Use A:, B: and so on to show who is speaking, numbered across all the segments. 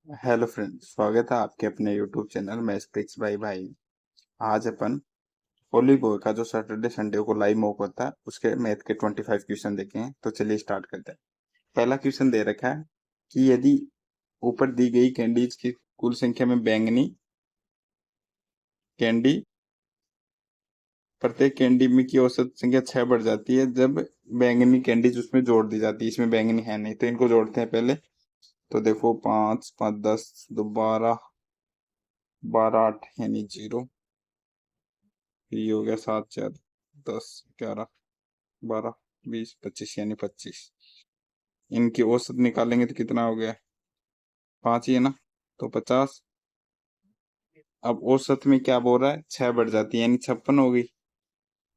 A: Hello friends, स्वागत है आपके अपने यूट्यूब चैनल मैथ्स बाई भाई। आज अपन वॉलीबॉल का जो सैटरडे संडे को लाइव मॉक होता है उसके मैथ के 25 क्वेश्चन देखे हैं। तो चलिए स्टार्ट करते हैं। पहला क्वेश्चन दे रखा है कि यदि ऊपर दी गई कैंडीज की कुल संख्या में बैंगनी कैंडी प्रत्येक कैंडी में की औसत संख्या 6 बढ़ जाती है जब बैंगनी कैंडीज उसमें जोड़ दी जाती है। इसमें बैंगनी है नहीं तो इनको जोड़ते हैं पहले। तो देखो 5 5 10 2 12 12 8 यानी 0। ये हो गया 7 4 10 11 12 20 25 यानी 25। इनकी औसत निकालेंगे तो कितना हो गया? 5 ही है ना, तो 50। अब औसत में क्या बोल रहा है? 6 बढ़ जाती है यानी 56 हो गई।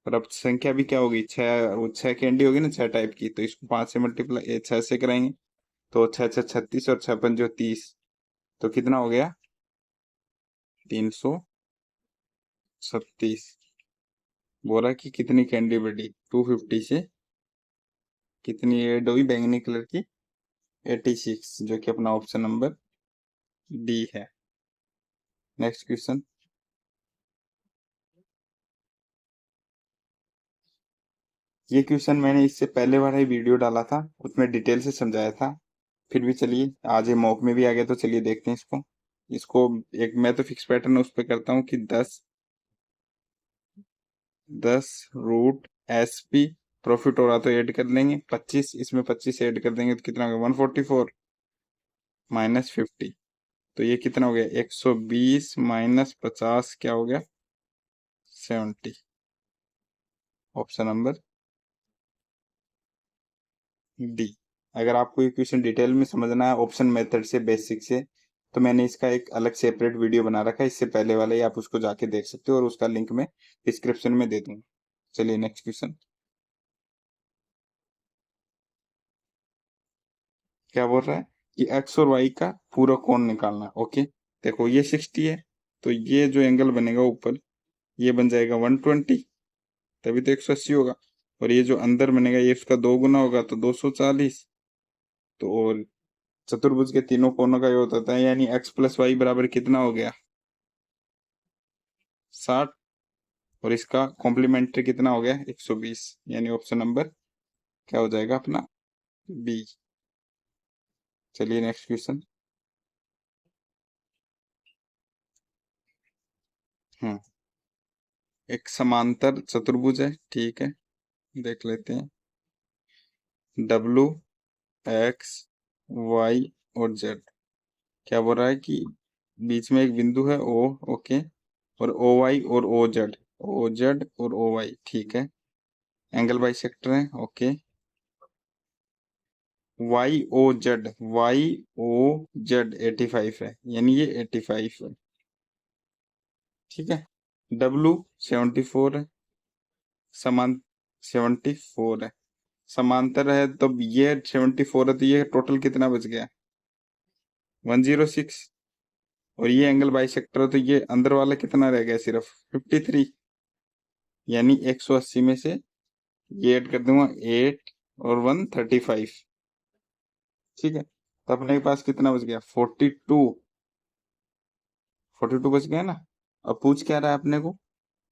A: और अब संख्या भी क्या होगी? 6, वो 6 कैंडी होगी ना 6 टाइप की, तो इसको 5 से मल्टीप्लाई 6 से कराएंगे तो 6 6 36 और 6 5 30। तो कितना हो गया? 336। बोल रहा है कि कितनी कैंडी बढ़ी 250 से, कितनी ऐड हुई बैंगनी कलर की? 86, जो कि अपना ऑप्शन नंबर डी है। Next question. ये क्वेश्चन मैंने इससे पहले वाला ही वीडियो डाला था, उसमें डिटेल से समझाया था। फिर भी चलिए, आज ये मॉक में भी आ गया तो चलिए देखते हैं इसको। इसको एक मैं तो फिक्स पैटर्न उस पर करता हूँ कि 10 रूट एस पी प्रॉफिट हो रहा तो ऐड कर लेंगे 25, इसमें 25 ऐड कर देंगे तो कितना होगा? 144 माइनस 50। तो ये कितना हो गया? 120 माइनस 50 क्या हो गया? 70। Option number D. अगर आपको ये क्वेश्चन डिटेल में समझना है ऑप्शन मेथड से, बेसिक से, तो मैंने इसका एक अलग सेपरेट वीडियो बना रखा है, इससे पहले वाला ही, आप उसको जाके देख सकते हो और उसका लिंक मैं डिस्क्रिप्शन में दे दूंगा। चलिए नेक्स्ट क्वेश्चन। क्या बोल रहा है कि एक्स और वाई का पूरा कोण निकालना है। ओके, देखो ये 60 है, तो ये जो एंगल बनेगा ऊपर ये बन जाएगा 120, तभी तो 180 होगा। और ये जो अंदर बनेगा ये उसका 2 गुना होगा तो 240। तो और चतुर्भुज के तीनों कोनों का योग होता है, यानी एक्स प्लस वाई बराबर कितना हो गया? 60। और इसका कॉम्प्लीमेंट्री कितना हो गया? 120, यानी ऑप्शन नंबर क्या हो जाएगा अपना? बी। चलिए नेक्स्ट क्वेश्चन। हम्म एक समांतर चतुर्भुज है, ठीक है, देख लेते हैं। डब्लू एक्स वाई और जेड। क्या बोल रहा है कि बीच में एक बिंदु है ओ, ओके, और ओ वाई और ओ जेड और ओ वाई, ठीक है, एंगल बाइसेक्टर है, ओके। वाई ओ जेड 85 है, यानी ये 85 है, ठीक है। डब्लू 74 है, समान 74 है, समांतर है, तो ये 74 है, तो ये टोटल कितना बच गया? 106। और ये एंगल बाइसेक्टर है, तो ये अंदर वाला कितना रह गया? सिर्फ 53, यानी 180 में से ये ऐड कर दूंगा 8 और 135, ठीक है। तो अपने पास कितना बच गया? 42। 42 बच गया ना। अब पूछ क्या रहा है अपने को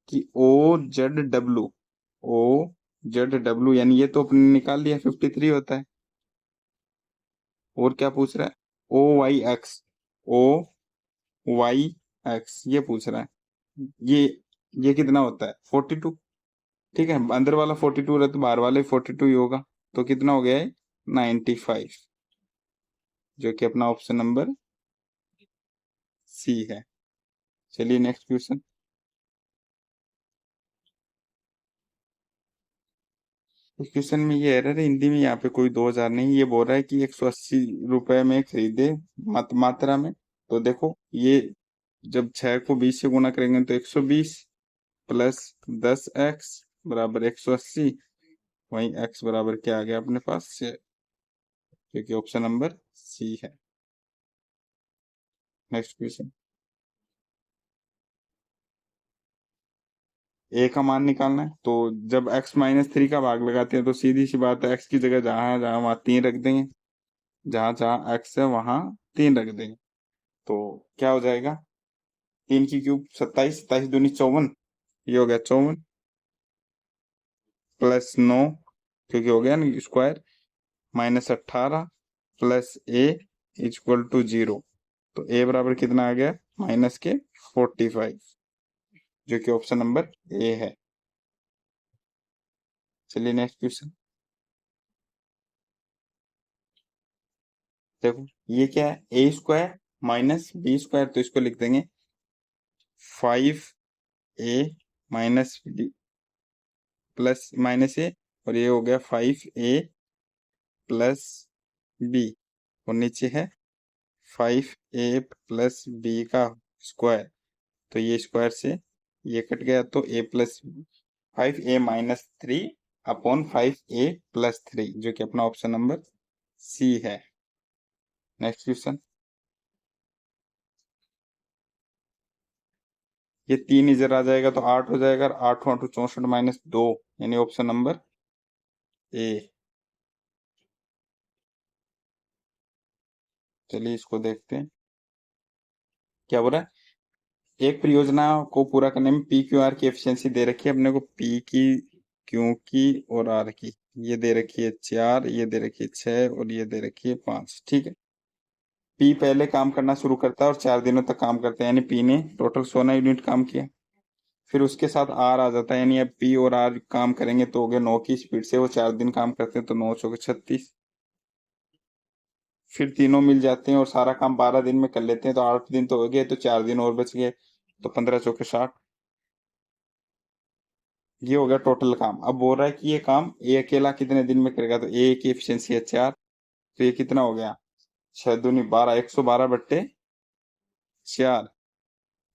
A: कि ओ जेड डब्ल्यू, यानी ये तो अपने निकाल लिया 53 होता है। और क्या पूछ रहा है? O Y X, O Y X ये पूछ रहा है। ये कितना होता है? 42, ठीक है। अंदर वाला 42 रहा तो बाहर वाले 42 ही होगा, तो कितना हो गया है? 95, जो कि अपना ऑप्शन नंबर सी है। चलिए नेक्स्ट क्वेश्चन। इस क्वेश्चन में ये एरर है हिंदी में, यहाँ पे कोई 2000 नहीं, ये बोल रहा है कि 180 रुपए में खरीदे मात्रा में। तो देखो ये जब 6 को 20 से गुना करेंगे तो 120 प्लस 10x बराबर 180। वहीं x बराबर क्या आ गया अपने पास से, क्योंकि ऑप्शन नंबर सी है। Next question. ए का मान निकालना है, तो जब x-3 का भाग लगाते हैं तो सीधी सी बात है x की जगह जहां है जहां वहां 3 रख देंगे, जहां जहां x है वहां 3 रख देंगे। तो क्या हो जाएगा, 3 की क्यूब 27, 27 दूनी 54, ये हो गया 54 प्लस 9 क्योंकि हो गया ना square, minus 18 plus A equal to 0। तो ए बराबर कितना आ गया, माइनस के 45, जो कि ऑप्शन नंबर ए है। चलिए नेक्स्ट क्वेश्चन देखो, ये क्या है, A square minus B square, तो इसको लिख देंगे 5a minus B plus minus A, और ये हो गया 5a प्लस बी, और नीचे है 5a प्लस बी का स्क्वायर, तो ये स्क्वायर से ये कट गया, तो a plus 5a minus 3 upon 5a plus 3, जो कि अपना ऑप्शन नंबर सी है। नेक्स्ट क्वेश्चन, ये 3 इधर आ जाएगा तो 8 हो जाएगा, 8 8 64 माइनस 2, यानी ऑप्शन नंबर ए। चलिए इसको देखते हैं क्या बोल रहा है। एक परियोजना को पूरा करने में पी क्यू आर की एफिशिएंसी दे रखी है अपने को, पी की, क्यू की और आर की। ये दे रखी है 4, ये दे रखी है 6 और ये दे रखी है 5। ठीक है, पी पहले काम करना शुरू करता है और 4 दिनों तक काम करता है, यानी पी ने टोटल 16 यूनिट काम किया। फिर उसके साथ आर आ जाता है, यानी अब पी और आर काम करेंगे तो हो गया 9 की स्पीड से, वो 4 दिन काम करते हैं तो 9 चौके 36। फिर तीनों मिल जाते हैं और सारा काम 12 दिन में कर लेते हैं, तो 8 दिन तो हो गए, तो 4 दिन और बच गए, तो 15 चौके 60। ये हो गया टोटल काम। अब बोल रहा है कि ये काम ए अकेला कितने दिन में करेगा, तो ए की एफिशिएंसी है 4, तो ये कितना हो गया, 6 दूनी 12, 112 बट्टे 4,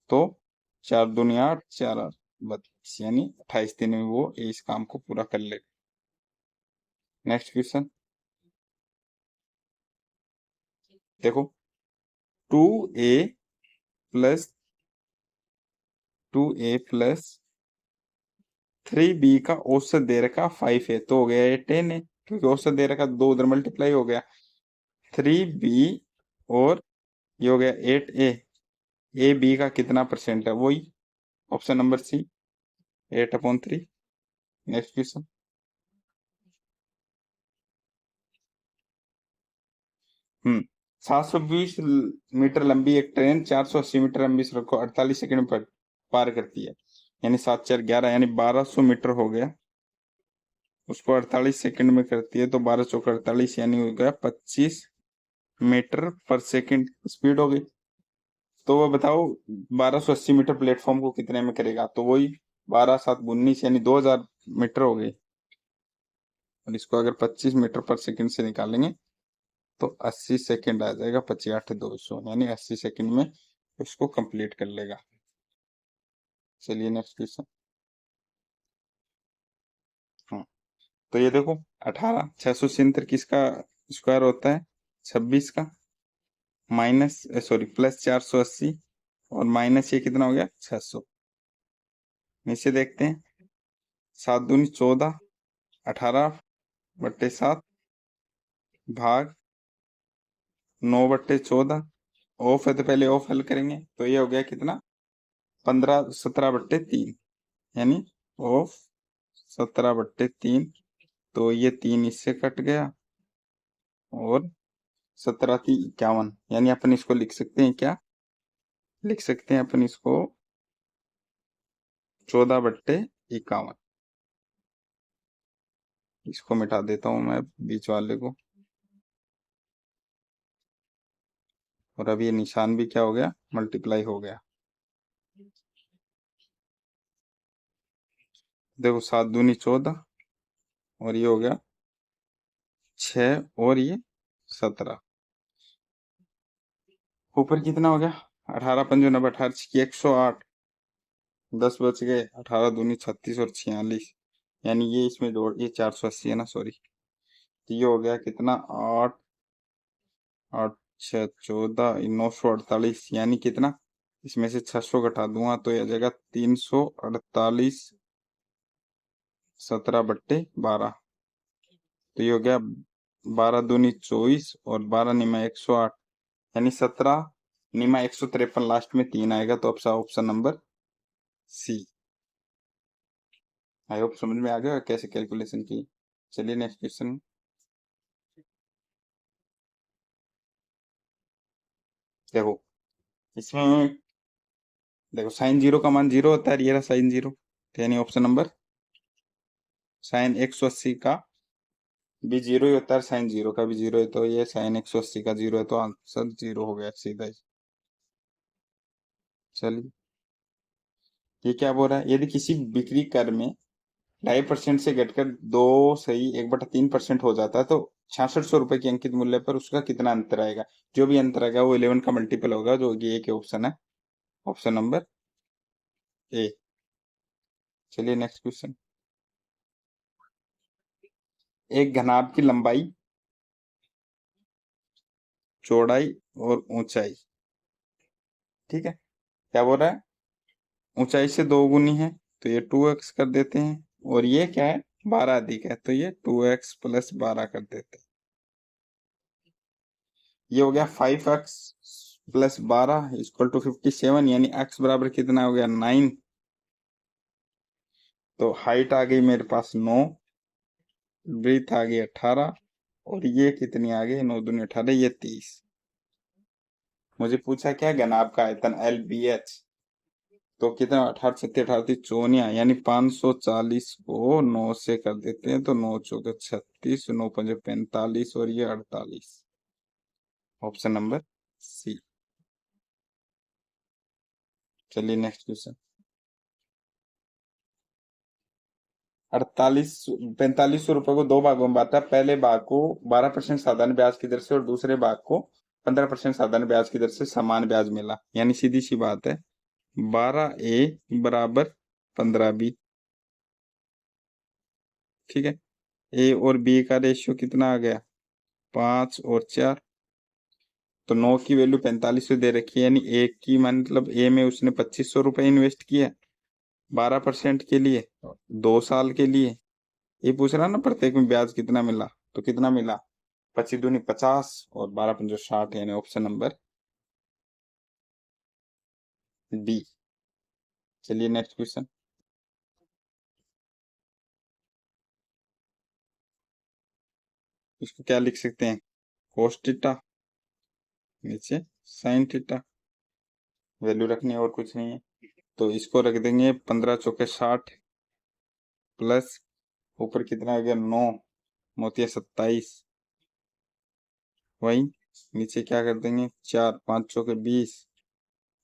A: तो 4 दूनी 8, 4 8 32, यानी 28 दिन में वो इस काम को पूरा कर लेगा। नेक्स्ट क्वेश्चन देखो, 2a plus 2a plus 3b का औसत दे रखा 5 है, तो हो गया ये 10 है, क्योंकि औसत दे रखा 2 उधर मल्टीप्लाई हो गया 3b, और ये हो गया 8a, ए बी का कितना परसेंट है, वही option number C, 8/3। Next question, 720 metre लंबी एक ट्रेन 480 मीटर लंबी सड़क को 48 सेकंड में पार करती है, यानी 7 4 11, यानी 1200 मीटर हो गया, उसको 48 सेकंड में करती है, तो 12 चौक 48, यानी हो गया 25 मीटर पर सेकंड स्पीड हो गई। तो वो बताओ 1280 मीटर प्लेटफॉर्म को कितने में करेगा, तो वही 12 7 19, यानी 2000 मीटर हो गई, और इसको अगर 25 मीटर पर सेकंड से निकालेंगे तो 80 सेकंड आ जाएगा, 25 8 200, यानी 80 सेकंड में इसको कंप्लीट कर लेगा। चलिए नेक्स्ट क्वेश्चन, हाँ, तो ये देखो 18 677 किसका स्क्वायर होता है, 26 का, माइनस सॉरी प्लस 480, और माइनस ये कितना हो गया 600। नीचे देखते हैं, 7 दूनी 14, 18/7 भाग 9/14, ऑफ है तो पहले ऑफ हल करेंगे, तो ये हो गया कितना 15 17/3, यानी ऑफ 17/3, तो ये 3 इससे कट गया, और 17 3 51, यानी अपन इसको लिख सकते हैं, क्या लिख सकते हैं अपन इसको, 14/51। इसको मिटा देता हूं मैं बीच वाले को, और अब ये निशान भी क्या हो गया, मल्टीप्लाई हो गया। देखो 7 दूनी 14, और ये हो गया 6, और ये 17, ऊपर कितना हो गया 18 5 9 18 की 108, 10 बच गए, 18 दूनी 36 और 46, यानी ये इसमें जोड़, ये 480 है ना, सॉरी, तो ये हो गया कितना 8 8 6 14 948, यानी कितना, इसमें से 600 घटा दूंगा तो ये आ जाएगा 348 17/12, तो ये हो गया 12 दूनी 24 और 12 निमा 108, यानी 17 नीमा 153 लास्ट में 3 आएगा, तो option number C. I hope समझ में आ गया कैसे कैलकुलेशन की। चलिए नेक्स्ट क्वेश्चन। देखो इसमें, देखो साइन जीरो का मान 0 होता है, ये रहा साइन 0, तो यानी ऑप्शन नंबर साइन 180 का भी 0 ही होता है, साइन 0 का भी 0 है, तो ये साइन 180 का 0 है, तो आंसर 0 हो गया सीधा ही। चलिए ये क्या बोल रहा है, यदि किसी बिक्री कर में 2.5% से घटकर 2.1/3% हो जाता है, तो 6600 रुपए की अंकित मूल्य पर उसका कितना अंतर आएगा। जो भी अंतर आएगा वो 11 का मल्टीपल होगा, जो कि एक ऑप्शन है, ऑप्शन नंबर ए। चलिए नेक्स्ट क्वेश्चन। एक घनाभ की लंबाई, चौड़ाई और ऊंचाई, ठीक है, क्या बोल रहा है, ऊंचाई से 2 गुनी है, तो ये 2x कर देते हैं, और ये क्या है 12 अधिक है, तो ये 2x + 12 कर देते हैं। ये हो गया 5x + 12 = 57, यानी x बराबर कितना हो गया 9। तो हाइट आ गई मेरे पास 9, ब्रीथ आ गई 18, और ये कितनी आ गई 9 दूनी 18, ये 30। मुझे पूछा क्या घनाभ का आयतन LBH, तो कितना 18 सत्ती 18 चौनिया, यानी 540 को 9 से कर देते हैं, तो 9 चौके 36, 9 पंजे 45, और ये 48, ऑप्शन नंबर सी। चलिए नेक्स्ट क्वेश्चन। 4500 रुपए को 2 भागों में बांटा, पहले भाग को 12% साधारण ब्याज की दर से और दूसरे भाग को 15% साधारण ब्याज की दर से समान ब्याज मिला, यानी सीधी सी बात है 12A बराबर 15B, ठीक है। ए और बी का रेशियो कितना आ गया 5 और 4, तो 9 की वैल्यू 4500 दे रखी है, यानी एक की मतलब ए में उसने 2500 रुपए इन्वेस्ट किया 12% के लिए 2 साल के लिए। ये पूछ रहा ना प्रत्येक में ब्याज कितना मिला, तो कितना मिला 25 दूनी 50 और 12 पंजो 60, यानी ऑप्शन नंबर डी। चलिए नेक्स्ट क्वेश्चन। इसको क्या लिख सकते हैं, कोस थीटा, नीचे साइन थीटा, वैल्यू रखनी है और कुछ नहीं है, तो इसको रख देंगे 15 चौके 60 प्लस ऊपर कितना आ गया 9 मोतिया 27, वही नीचे क्या कर देंगे 4 5 चौके 20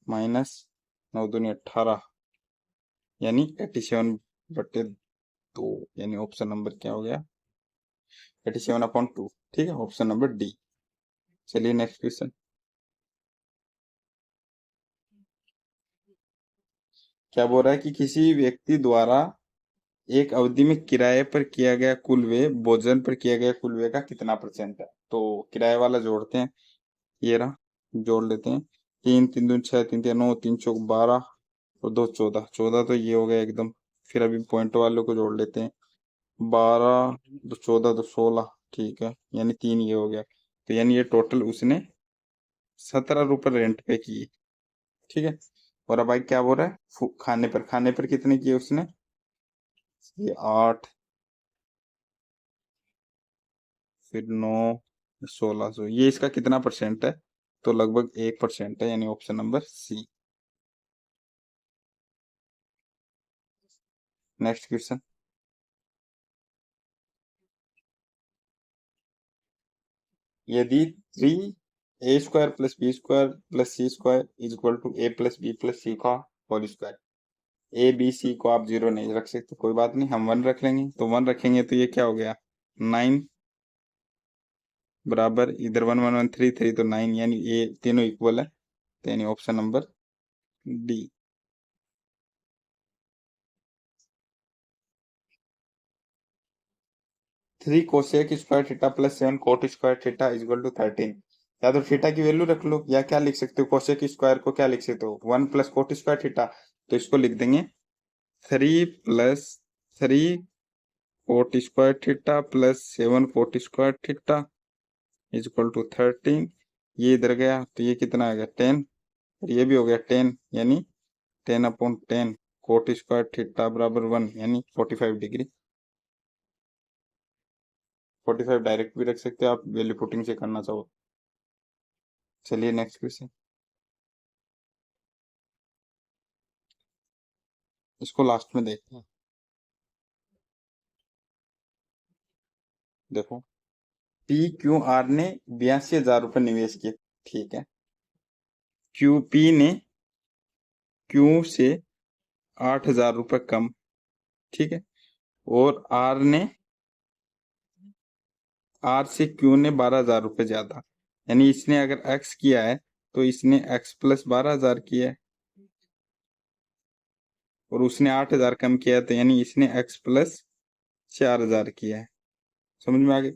A: माइनस 9 दूनी 18, यानी 87/2, यानी ऑप्शन नंबर क्या हो गया 87/2, ठीक है, ऑप्शन नंबर डी। चलिए नेक्स्ट क्वेश्चन। क्या बोल रहा है कि किसी व्यक्ति द्वारा एक अवधि में किराए पर किया गया कुल व्यय भोजन पर किया गया कुल व्यय का कितना % है, तो किराए वाला जोड़ते हैं, ये रहा, जोड़ लेते हैं, 3 3 दूनी 6 3 3 9 3 चौक 12 और 2 14 14, तो ये हो गया एकदम। फिर अभी पॉइंट वालों को जोड़ लेते हैं, 12 2 14 2 16, ठीक है, यानी 3 ये हो गया, तो यानी ये टोटल उसने 17 रुपए रेंट पे किए, ठीक है। और अब भाई क्या बोल रहा है खाने पर कितने किए उसने, ये 8, फिर 9, 1600, ये इसका कितना % है, तो लगभग 1% है, यानी option number C. Next question. यदि 3A² + B² + C² = A + B + C का होल स्क्वायर, ABC को आप 0 नहीं रख सकते, कोई बात नहीं, हम 1 रख लेंगे, तो 1 रखेंगे तो ये क्या हो गया 9 बराबर, इधर 1 1 1 3 3, तो 9, यानी ये तीनों इक्वल है, तो यानी option number D. 3 cosec square theta + 7 coat square theta = 13, या तो थीटा की वैल्यू रख लो, या क्या लिख सकते हो कोसेक स्क्वायर को क्या लिख सकते हो 1 + कोट स्क्वायर थीटा, तो इसको लिख देंगे 3 + 3 coat square theta + 7 coat square theta = 13, ये इधर गया तो ये कितना आ गया 10, और ये भी हो गया 10 यानी 10/10 कोट स्क्वायर थीटा बराबर 1 यानी 45 डिग्री। 45 डायरेक्ट भी रख सकते हो आप, वैल्यू पुटिंग से करना चाहो। चलिए नेक्स्ट क्वेश्चन, इसको लास्ट में देखते हैं। देखो, पी क्यू आर ने 82,000 रुपये निवेश किए, ठीक है। क्यू पी ने क्यू से 8,000 रुपये कम, ठीक है। और आर से क्यू ने 12,000 रुपये ज्यादा, यानी इसने अगर एक्स किया है तो इसने एक्स प्लस 12,000 किया है, और उसने 8,000 कम किया है तो यानी इसने एक्स प्लस 4,000 किया है। समझ में आ गई?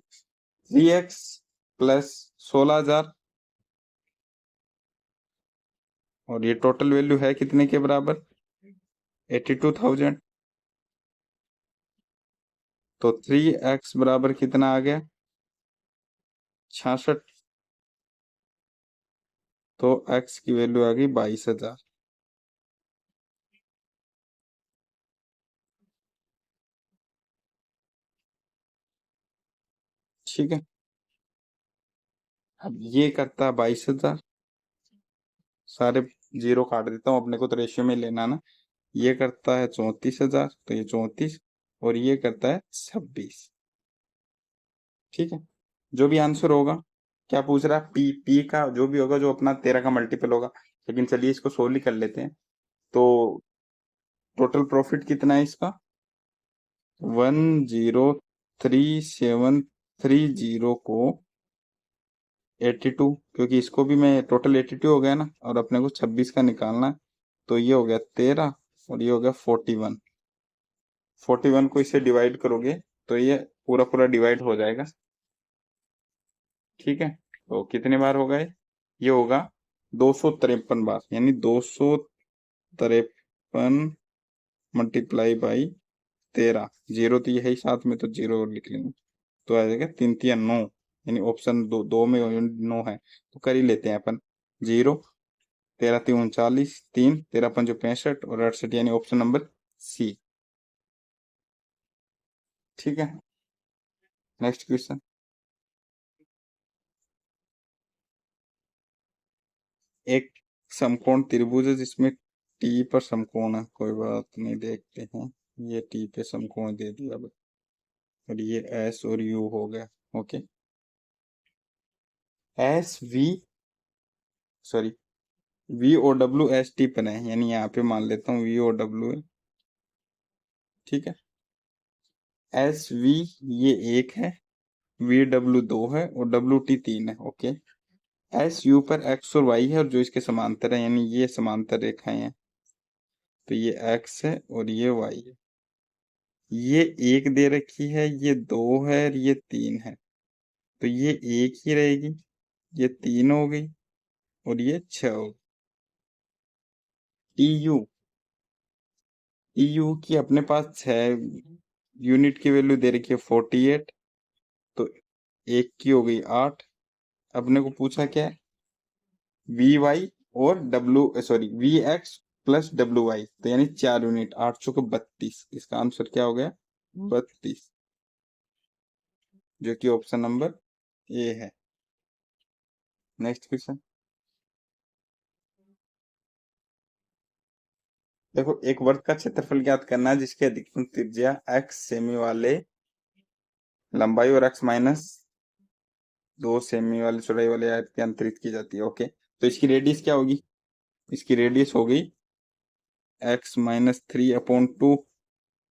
A: 3x प्लस 16,000, और ये टोटल वैल्यू है कितने के बराबर? 82,000। तो 3x बराबर कितना आ गया? 66। तो x की वैल्यू आ गई 22,000। ठीक है, अब ये करता है 22,000, सारे जीरो काट देता हूँ, अपने को तो रेशियो में लेना ना। ये करता है 34,000, तो ये 34, और ये करता है 26। ठीक है, जो भी आंसर होगा, क्या पूछ रहा है? पी का जो भी होगा, जो अपना 13 का मल्टीपल होगा। लेकिन चलिए इसको सोल्व ही कर लेते हैं। तो टोटल प्रॉफिट कितना है इसका? 103,730 को 82, क्योंकि इसको भी मैं टोटल 82 हो गया ना, और अपने को 26 का निकालना है, तो ये हो गया 13 और ये हो गया 41। 41 को इससे डिवाइड करोगे तो ये पूरा पूरा डिवाइड हो जाएगा। ठीक है, तो कितने बार होगा ये होगा 253 बार, यानी 253 मल्टीप्लाई बाई 13। जीरो तो यही साथ में, तो जीरो लिख लेंगे, तो आ जाएगा 3 3 9, यानी ऑप्शन दो में 9 है, तो कर ही लेते हैं अपन। 0, 13 3 39, 3 13 5 65 और 68, यानी ऑप्शन नंबर सी। ठीक है, नेक्स्ट क्वेश्चन। एक समकोण त्रिभुज है जिसमें टी पर समकोण है, कोई बात नहीं, देखते हैं। ये टी पे समकोण दे दिया अब, और ये एस और यू हो गया। Okay, S V, sorry, V O W S T पर है, यानी यहाँ पे मान लेता हूँ वी ओ डब्ल्यू है। ठीक है, एस वी ये 1 है, वी डब्ल्यू 2 है, और डब्ल्यू टी 3 है। ओके, एस यू पर एक्स और वाई है, और जो इसके समांतर है, यानी ये समांतर रेखाएं हैं, तो ये एक्स है और ये वाई है। ये 1 दे रखी है, ये 2 है और ये 3 है, तो ये 1 ही रहेगी, ये 3 हो गई, और ये 6 हो गई। टीयू की अपने पास 6 यूनिट की वैल्यू दे रखी है 48, तो 1 की हो गई 8। अपने को पूछा क्या है? वी वाई और W, sorry, V X plus W Y, तो यानी 4 यूनिट, 8 चौके 32। इसका आंसर क्या हो गया? 32, जो कि ऑप्शन नंबर ए है। नेक्स्ट क्वेश्चन, देखो, एक वर्ग का क्षेत्रफल ज्ञात करना है जिसकी अधिकतम त्रिज्या x सेमी वाले लंबाई और x माइनस 2 सेमी वाली चौड़ाई वाले आयत के अंतरित की जाती है। ओके, तो इसकी रेडियस क्या होगी? इसकी रेडियस हो गई x माइनस 3/2,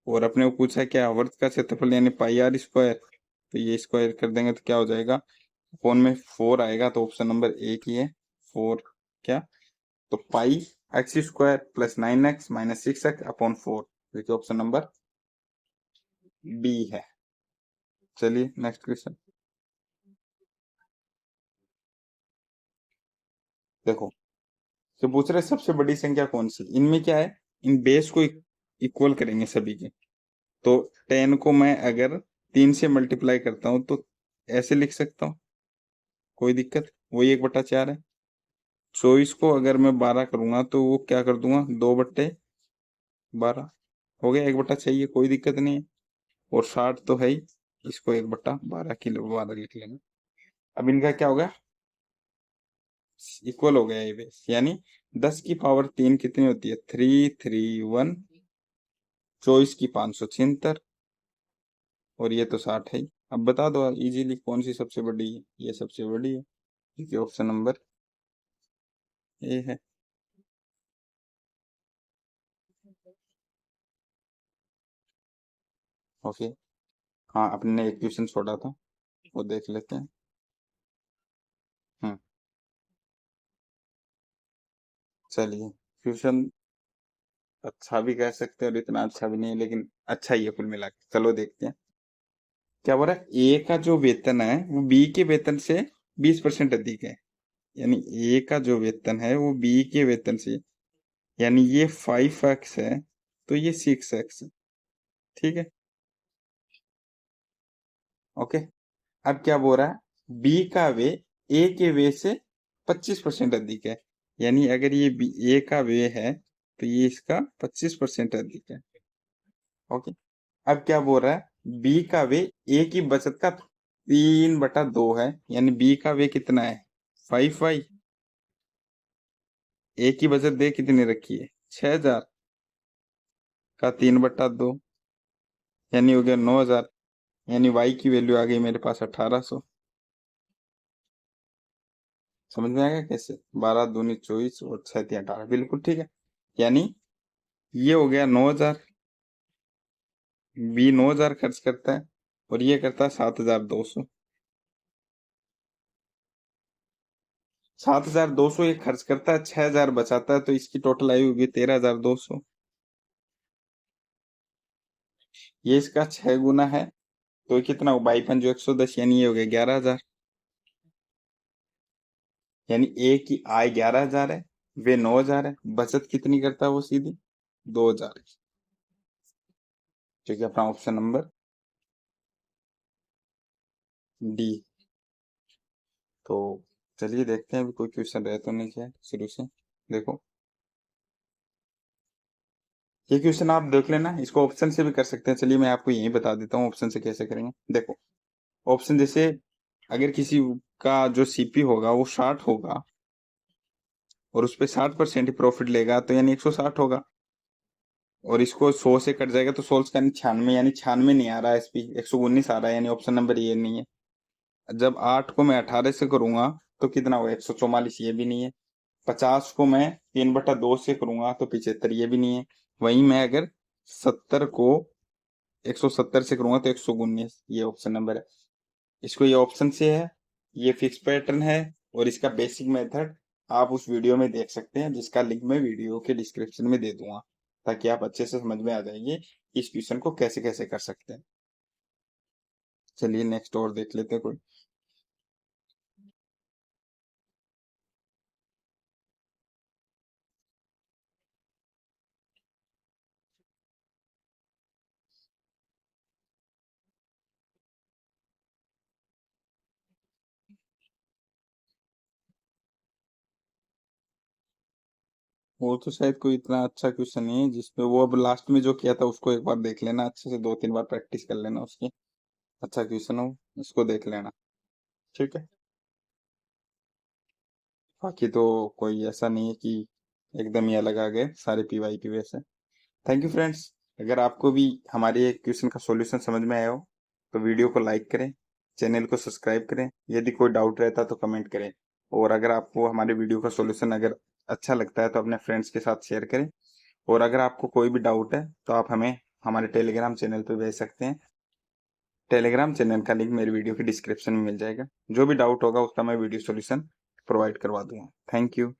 A: और अपने को पूछा है क्या? वर्ग का क्षेत्रफल यानी पाई आर स्क्वायर, तो ये स्क्वायर कर देंगे तो क्या हो जाएगा? फोन में 4 आएगा, तो ऑप्शन नंबर ए की है 4। क्या? तो pi x square plus 9x minus 6x/4, जो कि ऑप्शन नंबर बी है। चलिए नेक्स्ट क्वेश्चन, देखो, तो पूछ रहे सबसे बड़ी संख्या कौन सी? इनमें क्या है, इन बेस को इक्वल करेंगे सभी के। तो 10 को मैं अगर 3 से मल्टीप्लाई करता हूं तो ऐसे लिख सकता हूँ, कोई दिक्कत? वही 1/4 है। 24 को अगर मैं 12 करूंगा तो वो क्या कर दूंगा, 2/12 हो गया, 1/6 ही है, कोई दिक्कत नहीं है। और 60 तो है ही, इसको 1/12 किलो 12 लिख लेना। अब इनका क्या होगा, इक्वल हो गया ये बेस, यानी 10 की पावर 3 कितनी होती है, 331। 24 की 576, और ये तो 60 है ही। अब बता दो इजीली कौन सी सबसे बड़ी है, ये सबसे बड़ी है, क्योंकि ऑप्शन नंबर ए है। ओके। हाँ, अपने ने एक क्वेश्चन छोड़ा था, वो देख लेते हैं। हम्म। चलिए, क्वेश्चन अच्छा भी कह सकते हैं और इतना अच्छा भी नहीं है, लेकिन अच्छा ही है कुल मिला के। चलो देखते हैं क्या बोल रहा है। ए का जो वेतन है वो बी के वेतन से 20% अधिक है, यानी ए का जो वेतन है वो बी के वेतन से, यानी ये 5x है तो ये 6x है। ठीक है, ओके। अब क्या बोल रहा है, बी का वे ए के वे से 25% अधिक है, यानी अगर ये बी ए का वे है तो ये इसका 25% अधिक है। ओके। अब क्या बोल रहा है, बी का वे ए की बचत का 3/2 है, यानी बी का वे कितना है, 5y। ए की बचत दे कितनी रखी है, 6,000 का 3/2, यानी हो गया 9,000, यानी वाई की वैल्यू आ गई मेरे पास 1800। समझ में आएगा कैसे, 12 दूनी 24 और 6 3 18, बिल्कुल ठीक है। यानी ये हो गया 9,000, बी 9,000 खर्च करता है और ये करता है 7,200। 7,200 ये खर्च करता है, 6,000 बचाता है, तो इसकी टोटल आयु होगी 13,200। ये इसका 6 गुना है, तो ये कितना हो, 22 110, यानी ये हो गया 11,000। यानी ए की आय 11,000 है, वे 9,000 है, बचत कितनी करता है वो, सीधी 2,000, जो कि अपना ऑप्शन नंबर डी। तो चलिए देखते हैं अभी कोई क्वेश्चन रह तो नहीं क्या शुरू से। देखो, ये क्वेश्चन आप देख लेना, इसको ऑप्शन से भी कर सकते हैं। चलिए मैं आपको यही बता देता हूँ ऑप्शन से कैसे करेंगे। देखो, ऑप्शन जैसे, अगर किसी का जो सीपी होगा वो 60 होगा और उस पर 60% ही प्रॉफिट लेगा, तो यानी 160 होगा। और इसको 100 से कट जाएगा तो 16 का 96, यानी 96 नहीं आ रहा है, एसपी 119 आ रहा है, यानी ऑप्शन नंबर ये नहीं है। जब 8 को मैं 18 से करूंगा तो कितना होगा, 144, ये भी नहीं है। 50 को मैं 3/2 से करूंगा तो 75, ये भी नहीं है। वहीं मैं अगर 70 को 170 से करूंगा तो 119, ये ऑप्शन नंबर है। इसको ये ऑप्शन से है, ये फिक्स पैटर्न है, और इसका बेसिक मेथड आप उस वीडियो में देख सकते हैं, जिसका लिंक मैं वीडियो के डिस्क्रिप्शन में दे दूंगा, ताकि आप अच्छे से समझ में आ जाएंगे इस क्वेश्चन को कैसे कैसे कर सकते हैं। चलिए नेक्स्ट और देख लेते हैं कोई। वो तो शायद कोई इतना अच्छा क्वेश्चन नहीं है, जिसपे वो अब लास्ट में जो किया था उसको एक बार देख लेना अच्छे से, 2 3 बार प्रैक्टिस कर लेना उसकी। अच्छा क्वेश्चन हो, उसको देख लेना। ठीक है, बाकी तो कोई ऐसा नहीं है कि एकदम ही अलग आ गए सारे पीवाई की वजह से। Thank you friends. अगर आपको भी हमारे एक क्वेश्चन का सॉल्यूशन समझ में आया हो तो वीडियो को लाइक करें, चैनल को सब्सक्राइब करें, यदि कोई डाउट रहता तो कमेंट करें। और अगर आपको हमारे वीडियो का सॉल्यूशन अगर अच्छा लगता है तो अपने फ्रेंड्स के साथ शेयर करें। और अगर आपको कोई भी डाउट है तो आप हमें हमारे टेलीग्राम चैनल पर भेज सकते हैं। टेलीग्राम चैनल का लिंक मेरी वीडियो के डिस्क्रिप्शन में मिल जाएगा। जो भी डाउट होगा उसका मैं वीडियो सॉल्यूशन प्रोवाइड करवा दूंगा। Thank you.